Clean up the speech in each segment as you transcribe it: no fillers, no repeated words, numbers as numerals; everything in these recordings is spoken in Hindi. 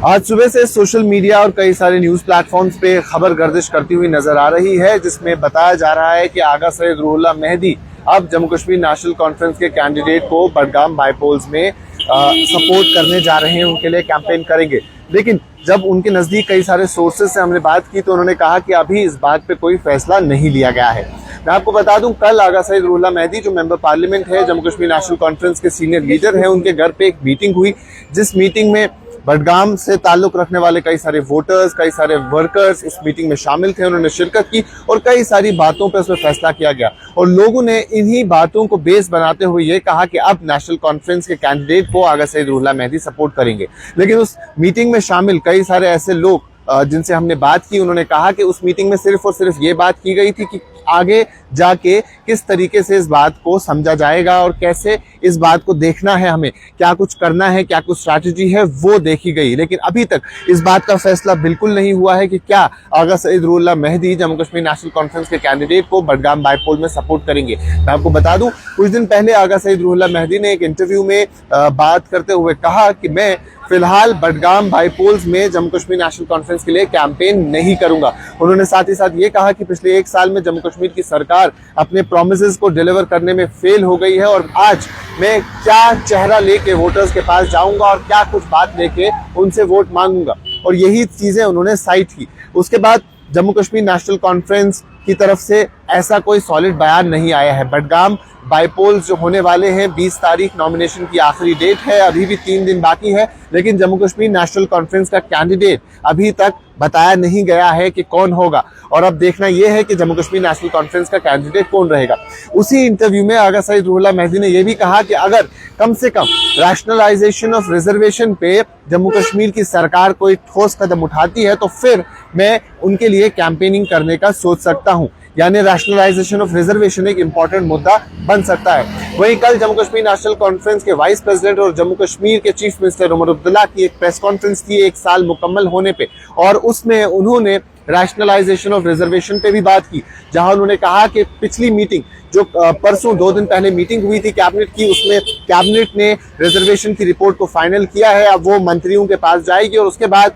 आज सुबह से सोशल मीडिया और कई सारे न्यूज प्लेटफॉर्म्स पे खबर गर्दिश करती हुई नजर आ रही है, जिसमें बताया जा रहा है कि आगा सैयद रूहुल्लाह मेहदी अब जम्मू कश्मीर नेशनल कॉन्फ्रेंस के कैंडिडेट को बडगाम बाईपोल्स में सपोर्ट करने जा रहे हैं, उनके लिए कैंपेन करेंगे। लेकिन जब उनके नजदीक कई सारे सोर्सेज से हमने बात की तो उन्होंने कहा कि अभी इस बात पे कोई फैसला नहीं लिया गया है। मैं आपको बता दूं, कल आगा सैयद रूहुल्लाह मेहदी जो मेंबर पार्लियामेंट है, जम्मू कश्मीर नेशनल कॉन्फ्रेंस के सीनियर लीडर है, उनके घर पे एक मीटिंग हुई, जिस मीटिंग में बडगाम से ताल्लुक रखने वाले कई सारे वोटर्स, कई सारे वर्कर्स उस मीटिंग में शामिल थे। उन्होंने शिरकत की और कई सारी बातों पर उसमें फैसला किया गया और लोगों ने इन्हीं बातों को बेस बनाते हुए ये कहा कि अब नेशनल कॉन्फ्रेंस के कैंडिडेट को आगा सैयद रूहुल्लाह मेहदी सपोर्ट करेंगे। लेकिन उस मीटिंग में शामिल कई सारे ऐसे लोग जिनसे हमने बात की, उन्होंने कहा कि उस मीटिंग में सिर्फ और सिर्फ ये बात की गई थी कि आगे जाके किस तरीके से इस बात को समझा जाएगा और कैसे इस बात को देखना है, हमें क्या कुछ करना है, क्या कुछ स्ट्रैटेजी है, वो देखी गई। लेकिन अभी तक इस बात का फैसला बिल्कुल नहीं हुआ है कि क्या आगा सैयद रूहुल्लाह मेहदी जम्मू कश्मीर नेशनल कॉन्फ्रेंस के कैंडिडेट को बडगाम बाईपोल में सपोर्ट करेंगे। मैं आपको बता दूं, कुछ दिन पहले आगा सैयद रूहुल्लाह मेहदी ने एक इंटरव्यू में बात करते हुए कहा कि मैं फिलहाल बडगाम बाईपोल्स में जम्मू कश्मीर नेशनल कॉन्फ्रेंस के लिए कैंपेन नहीं करूंगा। उन्होंने साथ ही साथ ये कहा कि पिछले 1 साल में जम्मू कश्मीर की सरकार अपने प्रोमिसेस को डिलीवर करने में फेल हो गई है और आज मैं क्या चेहरा लेके वोटर्स के पास जाऊंगा और क्या कुछ बात लेके उनसे वोट मांगूंगा, और यही चीजें उन्होंने साइट की। उसके बाद जम्मू कश्मीर नेशनल कॉन्फ्रेंस की तरफ से ऐसा कोई सॉलिड बयान नहीं आया है। बडगाम बाईपोल्स जो होने वाले हैं, 20 तारीख नॉमिनेशन की आखिरी डेट है, अभी भी 3 दिन बाकी है, लेकिन जम्मू कश्मीर नेशनल कॉन्फ्रेंस का कैंडिडेट अभी तक बताया नहीं गया है कि कौन होगा। और अब देखना यह है कि जम्मू कश्मीर नेशनल कॉन्फ्रेंस का कैंडिडेट कौन रहेगा। उसी इंटरव्यू में आगा सैयद रूहुल्लाह मेहदी ने यह भी कहा कि अगर कम से कम रैशनलाइजेशन ऑफ रिजर्वेशन पे जम्मू कश्मीर की सरकार कोई ठोस कदम उठाती है तो फिर मैं उनके लिए कैंपेनिंग करने का सोच सकता हूं। यानी रैशनलाइजेशन ऑफ रिजर्वेशन एक इंपॉर्टेंट मुद्दा बन सकता है। वहीं कल जम्मू कश्मीर नेशनल कॉन्फ्रेंस के वाइस प्रेसिडेंट और जम्मू कश्मीर के चीफ मिनिस्टर उमर अब्दुल्ला की एक प्रेस कॉन्फ्रेंस थी 1 साल मुकम्मल होने पे, और उसमें उन्होंने रैशनलाइजेशन ऑफ रिजर्वेशन पे भी बात की, जहां उन्होंने कहा कि पिछली मीटिंग जो परसों 2 दिन पहले मीटिंग हुई थी कैबिनेट की, उसमें कैबिनेट ने रिजर्वेशन की रिपोर्ट को फाइनल किया है। अब वो मंत्रियों के पास जाएगी और उसके बाद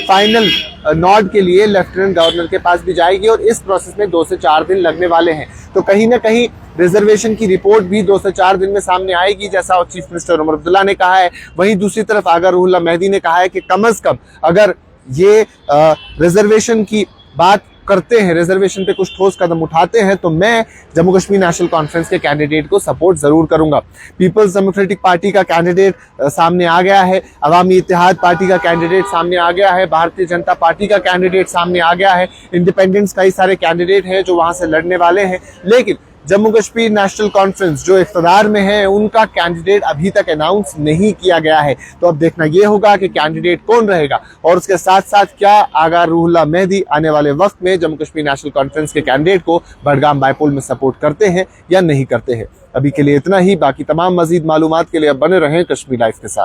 फाइनल नॉड के लिए लेफ्टिनेंट गवर्नर के पास भी जाएगी और इस प्रोसेस में 2 से 4 दिन लगने वाले हैं। तो कहीं ना कहीं रिजर्वेशन की रिपोर्ट भी 2 से 4 दिन में सामने आएगी, जैसा चीफ मिनिस्टर उमर अब्दुल्ला ने कहा है। वहीं दूसरी तरफ आगा रूहुल्लाह मेहदी ने कहा है कि कम अज कम अगर ये रिजर्वेशन की बात करते हैं, रिजर्वेशन पे कुछ ठोस कदम उठाते हैं, तो मैं जम्मू कश्मीर नेशनल कॉन्फ्रेंस के कैंडिडेट को सपोर्ट जरूर करूंगा। पीपल्स डेमोक्रेटिक पार्टी का कैंडिडेट सामने आ गया है, अवामी इत्तेहाद पार्टी का कैंडिडेट सामने आ गया है, भारतीय जनता पार्टी का कैंडिडेट सामने आ गया है, इंडिपेंडेंट्स कई सारे कैंडिडेट हैं जो वहां से लड़ने वाले हैं। लेकिन जम्मू कश्मीर नेशनल कॉन्फ्रेंस जो इख्तिदार में है, उनका कैंडिडेट अभी तक अनाउंस नहीं किया गया है। तो अब देखना यह होगा कि कैंडिडेट कौन रहेगा और उसके साथ साथ क्या आगा रूहुल्लाह मेहदी आने वाले वक्त में जम्मू कश्मीर नेशनल कॉन्फ्रेंस के कैंडिडेट को बडगाम बाईपोल में सपोर्ट करते हैं या नहीं करते हैं। अभी के लिए इतना ही। बाकी तमाम मजीद मालूमात के लिए अब बने रहें कश्मीर लाइव के साथ।